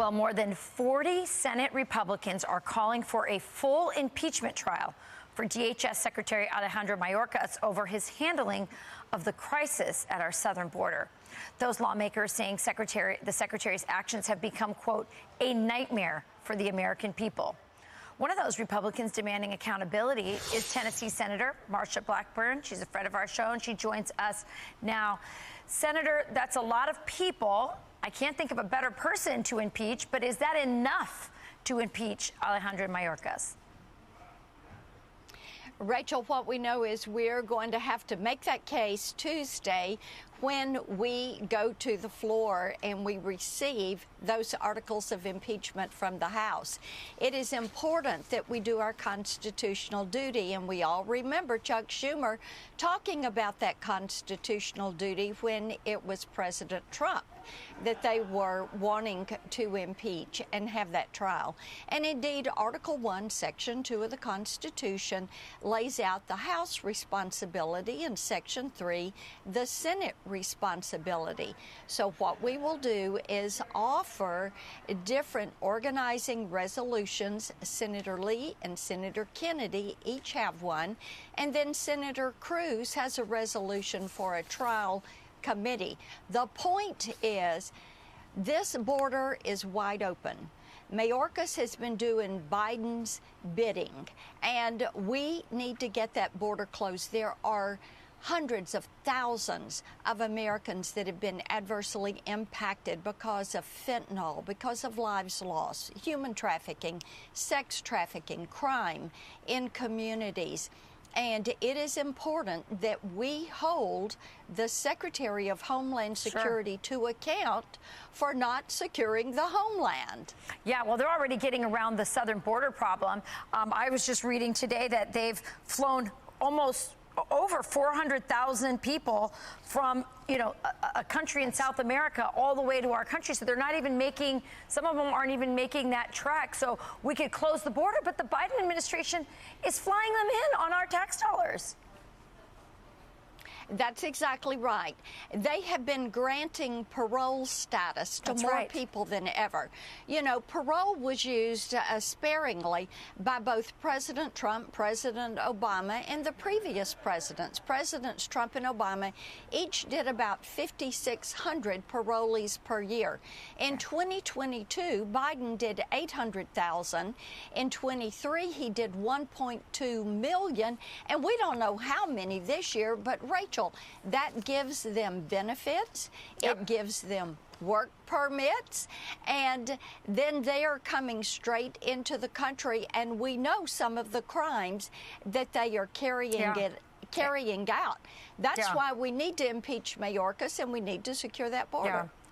Well, more than 40 Senate Republicans are calling for a full impeachment trial for DHS Secretary Alejandro Mayorkas over his handling of the crisis at our southern border. Those lawmakers saying the secretary's actions have become, quote, a nightmare for the American people. One of those Republicans demanding accountability is Tennessee Senator Marsha Blackburn. She's a friend of our show, and she joins us now. Senator, that's a lot of people. I can't think of a better person to impeach, but is that enough to impeach Alejandro Mayorkas? Rachel, what we know is we're going to have to make that case Tuesday when we go to the floor and we receive those articles of impeachment from the House. It is important that we do our constitutional duty, and we all remember Chuck Schumer talking about that constitutional duty when it was President Trump that they were wanting to impeach and have that trial. And indeed, Article 1, Section 2 of the Constitution lays out the House responsibility, and Section 3, the Senate responsibility. So what we will do is offer different organizing resolutions. Senator Lee and Senator Kennedy each have one, and then Senator Cruz has a resolution for a trial committee. The point is, this border is wide open. Mayorkas has been doing Biden's bidding, and we need to get that border closed. There are hundreds of thousands of Americans that have been adversely impacted because of fentanyl, because of lives lost, human trafficking, sex trafficking, crime in communities. And it is important that we hold the Secretary of Homeland Security to account for not securing the homeland. Yeah, well, they're already getting around the southern border problem. I was just reading today that they've flown almost over 400,000 people from, a country in South America all the way to our country. So they're not even making, some of them aren't even making that trek. So we could close the border, but the Biden administration is flying them in on our tax dollars. That's exactly right. They have been granting parole status to more people than ever. Parole was used sparingly by both President Trump, President Obama, and the previous presidents. Presidents Trump and Obama each did about 5,600 parolees per year. In 2022, Biden did 800,000. In 23, he did 1.2 million, and we don't know how many this year, but Rachel, that gives them benefits. It gives them work permits, and then they are coming straight into the country, and we know some of the crimes that they are carrying out. That's why we need to impeach Mayorkas, and we need to secure that border.